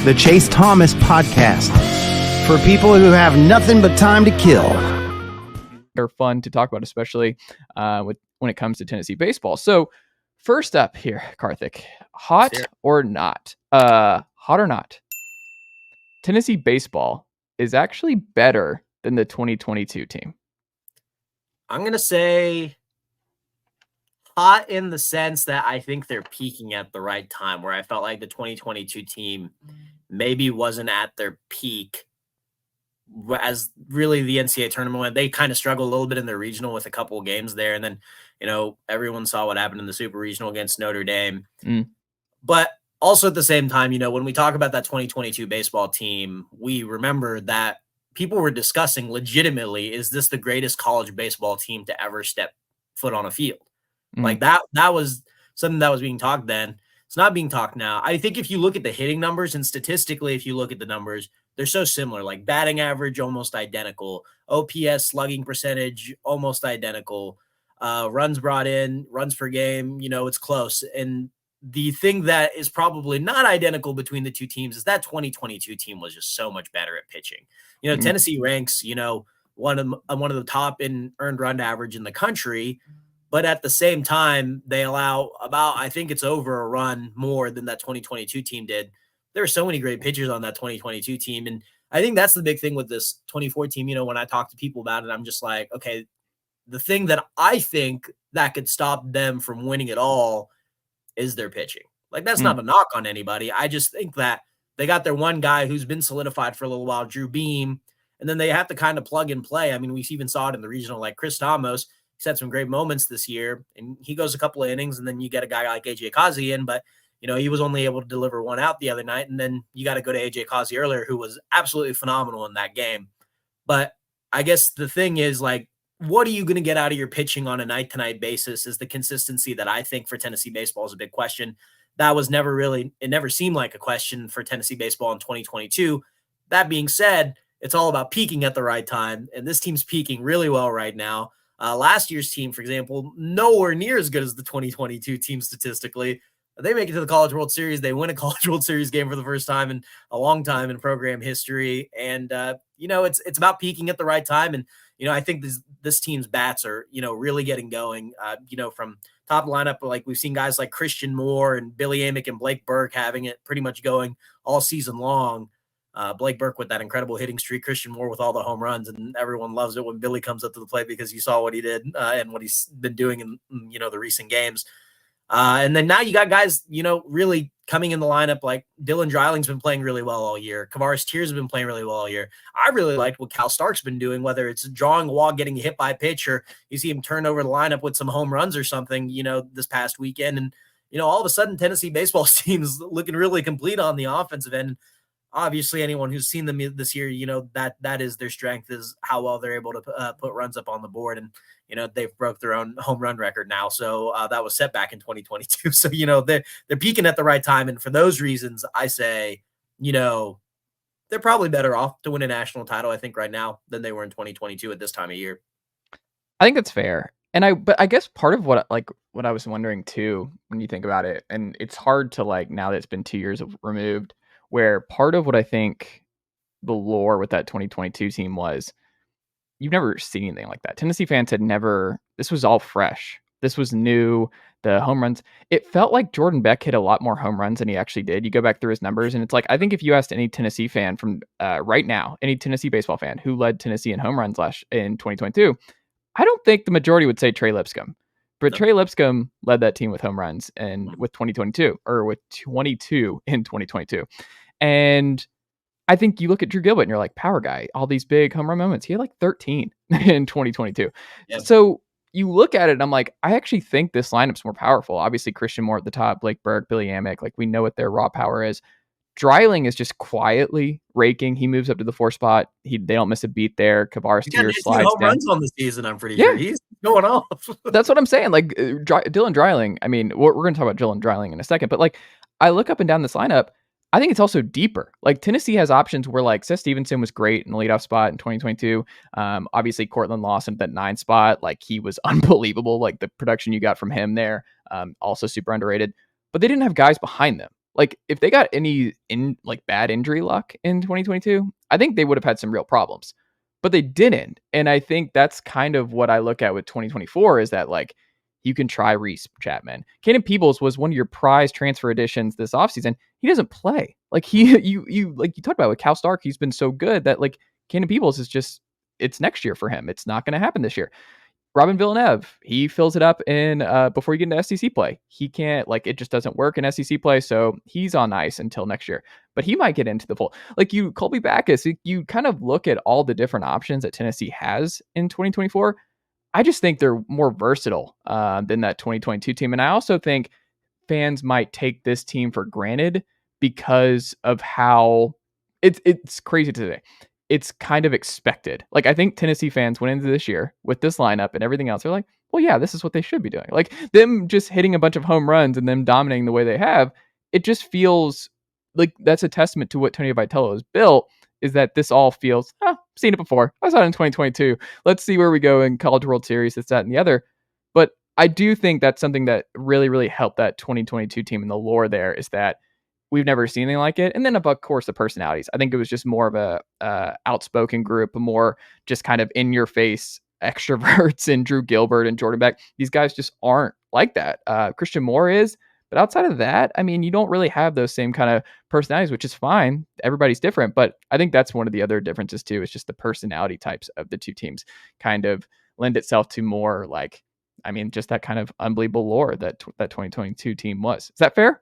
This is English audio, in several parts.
the Chase Thomas Podcast, for people who have nothing but time to kill. They're fun to talk about, especially when it comes to Tennessee baseball. So first up here, Karthik, hot or not? Tennessee baseball is actually better than the 2022 team. I'm going to say hot in the sense that I think they're peaking at the right time, where I felt like the 2022 team maybe wasn't at their peak as really the NCAA tournament went. They kind of struggled a little bit in their regional with a couple of games there. And then, everyone saw what happened in the super regional against Notre Dame. But also at the same time, when we talk about that 2022 baseball team, we remember that people were discussing legitimately, is this the greatest college baseball team to ever step foot on a field? Like that was something that was being talked then. It's not being talked now. I think if you look at the hitting numbers, and statistically, if you look at the numbers, they're so similar, like batting average, almost identical. OPS, slugging percentage, almost identical. Runs brought in, runs per game, it's close. And the thing that is probably not identical between the two teams is that 2022 team was just so much better at pitching. Tennessee ranks, one of the top in earned run average in the country. But at the same time, they allow about, I think it's over a run more than that 2022 team did. There are so many great pitchers on that 2022 team. And I think that's the big thing with this 24 team. When I talk to people about it, I'm just like, okay, the thing that I think that could stop them from winning it all is their pitching. Like, that's not a knock on anybody. I just think that they got their one guy who's been solidified for a little while, Drew Beam, and then they have to kind of plug and play. I mean, we even saw it in the regional, like Chris Stamos. He's had some great moments this year, and he goes a couple of innings, and then you get a guy like AJ Kazi in, but he was only able to deliver one out the other night, and then you got to go to AJ Kazi earlier, who was absolutely phenomenal in that game. But I guess the thing is, like, what are you going to get out of your pitching on a night-to-night basis is the consistency that I think for Tennessee baseball is a big question. That was it never seemed like a question for Tennessee baseball in 2022. That being said, it's all about peaking at the right time, and this team's peaking really well right now. Last year's team, for example, nowhere near as good as the 2022 team statistically. They make it to the College World Series. They win a College World Series game for the first time in a long time in program history. And, it's about peaking at the right time. And, I think this team's bats are, really getting going, from top lineup. Like, we've seen guys like Christian Moore and Billy Amick and Blake Burke having it pretty much going all season long. Blake Burke with that incredible hitting streak, Christian Moore with all the home runs, and everyone loves it when Billy comes up to the plate because you saw what he did and what he's been doing in, the recent games. And then now you got guys, really coming in the lineup, like Dylan Dryling's been playing really well all year. Kavaris Tears have been playing really well all year. I really liked what Cal Stark's been doing, whether it's drawing a walk, getting hit by a pitch, or you see him turn over the lineup with some home runs or something, this past weekend. And, all of a sudden Tennessee baseball team's looking really complete on the offensive end. Obviously, anyone who's seen them this year, that is their strength, is how well they're able to put runs up on the board. And, they've broke their own home run record now. So that was set back in 2022. So, they're peaking at the right time. And for those reasons, I say, they're probably better off to win a national title, I think, right now than they were in 2022 at this time of year. I think that's fair. But I guess part of what I was wondering too, when you think about it, and it's hard to, like, now that it's been 2 years removed, where part of what I think the lore with that 2022 team was, you've never seen anything like that. Tennessee fans had never, this was all fresh. This was new. The home runs, it felt like Jordan Beck hit a lot more home runs than he actually did. You go back through his numbers, and it's like, I think if you asked any Tennessee fan from right now, any Tennessee baseball fan who led Tennessee in home runs in 2022, I don't think the majority would say Trey Lipscomb. But Trey Lipscomb led that team with home runs and with 2022, or with 22 in 2022. And I think you look at Drew Gilbert and you're like, power guy, all these big home run moments. He had like 13 in 2022. Yep. So you look at it and I'm like, I actually think this lineup's more powerful. Obviously, Christian Moore at the top, Blake Burke, Billy Amick, like, we know what their raw power is. Dreiling is just quietly raking. He moves up to the 4 spot. They don't miss a beat there. Kavaris Tears slides home down. Runs on the season, I'm pretty sure. He's going off. That's what I'm saying. Like, Dylan Dreiling, I mean, we're going to talk about Dylan Dreiling in a second, but like, I look up and down this lineup, I think it's also deeper. Like, Tennessee has options where, like, Seth Stevenson was great in the leadoff spot in 2022. Obviously, Cortland Lawson at that 9 spot, like, he was unbelievable. Like, the production you got from him there, also super underrated. But they didn't have guys behind them. Like if they got any bad injury luck in 2022, I think they would have had some real problems, but they didn't. And I think that's kind of what I look at with 2024 is that like you can try Reese Chapman. Cannon Peebles was one of your prize transfer additions this offseason. He doesn't play. Like you talked about with Cal Stark, he's been so good that like Cannon Peebles is just, it's next year for him. It's not going to happen this year. Robin Villeneuve, he fills it up in before you get into SEC play. He can't, like, it just doesn't work in SEC play, so he's on ice until next year. But he might get into the full. Like Colby Backus, you kind of look at all the different options that Tennessee has in 2024. I just think they're more versatile than that 2022 team. And I also think fans might take this team for granted because of how it's crazy to say. It's kind of expected. Like I think Tennessee fans went into this year with this lineup and everything else. They're like, well, yeah, this is what they should be doing. Like them just hitting a bunch of home runs and them dominating the way they have. It just feels like that's a testament to what Tony Vitello has built, is that this all feels, I've seen it before. I saw it in 2022. Let's see where we go in College World Series, this, that, and the other. But I do think that's something that really, really helped that 2022 team in the lore there, is that we've never seen anything like it. And then, of course, the personalities. I think it was just more of a outspoken group, more just kind of in your face extroverts, and Drew Gilbert and Jordan Beck. These guys just aren't like that. Christian Moore is, but outside of that, I mean, you don't really have those same kind of personalities, which is fine. Everybody's different, but I think that's one of the other differences too. It's just the personality types of the two teams kind of lend itself to more like, I mean, just that kind of unbelievable lore that that 2022 team was. Is that fair?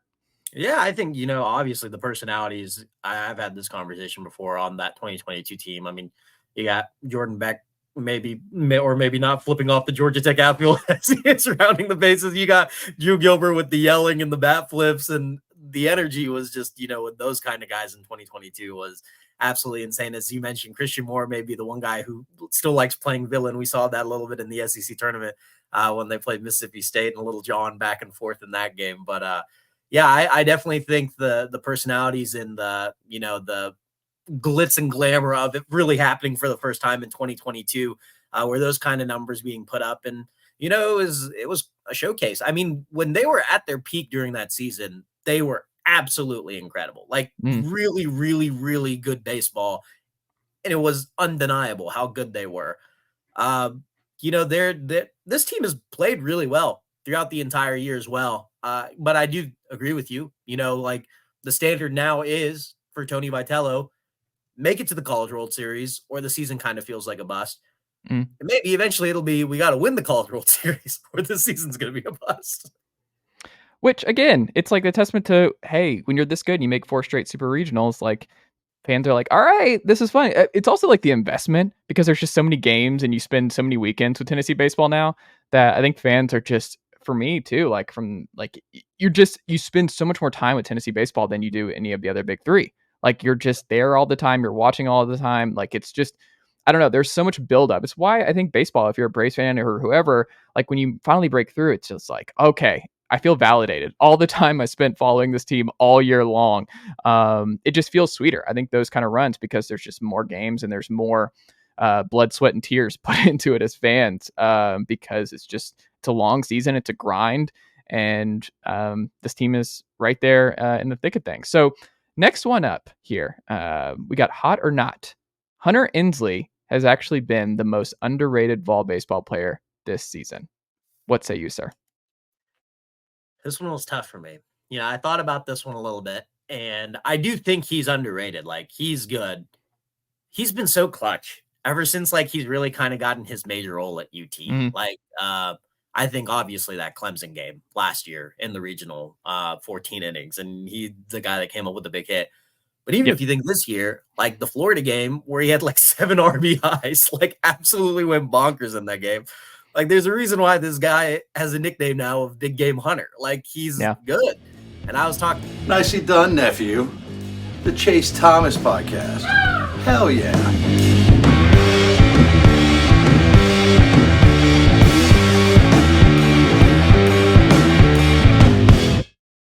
Yeah, I think, obviously the personalities, I've had this conversation before on that 2022 team. I mean, you got Jordan Beck, maybe not flipping off the Georgia Tech outfield as he is surrounding the bases. You got Drew Gilbert with the yelling and the bat flips, and the energy was just, with those kind of guys in 2022 was absolutely insane. As you mentioned, Christian Moore may be the one guy who still likes playing villain. We saw that a little bit in the SEC tournament when they played Mississippi State, and a little John back and forth in that game. But yeah, I definitely think the personalities and the glitz and glamour of it really happening for the first time in 2022, where those kind of numbers being put up, and it was a showcase. I mean, when they were at their peak during that season, they were absolutely incredible, like really, really, really good baseball, and it was undeniable how good they were. This team has played really well throughout the entire year as well. But I do agree with you. Like the standard now is for Tony Vitello, make it to the College World Series, or the season kind of feels like a bust. And maybe eventually it'll be, we got to win the College World Series, or the season's going to be a bust. Which again, it's like a testament to, hey, when you're this good and you make 4 straight super regionals, like fans are like, all right, this is fun. It's also like the investment, because there's just so many games and you spend so many weekends with Tennessee baseball now, that I think fans are just, for me too, like from like you spend so much more time with Tennessee baseball than you do any of the other big 3. Like you're just there all the time, you're watching all the time. Like it's just, I don't know, there's so much buildup. It's why I think baseball, if you're a Braves fan or whoever, like when you finally break through, it's just like, okay, I feel validated. All the time I spent following this team all year long, it just feels sweeter. I think those kind of runs, because there's just more games and there's more blood, sweat, and tears put into it as fans, because it's a long season, it's a grind, and this team is right there in the thick of things. So next one up here, we got hot or not. Hunter Ensley has actually been the most underrated Vol baseball player this season. What say you, sir? This one was tough for me. I thought about this one a little bit, and I do think he's underrated. Like, he's good. He's been so clutch ever since, like, he's really kind of gotten his major role at UT. Like, I think obviously that Clemson game last year in the regional, 14 innings, and he's the guy that came up with the big hit. But even if you think this year, like the Florida game where he had like 7 RBIs, like absolutely went bonkers in that game. Like there's a reason why this guy has a nickname now of Big Game Hunter. Like he's good. And I was talking. Nicely done, nephew. The Chase Thomas podcast. Hell yeah.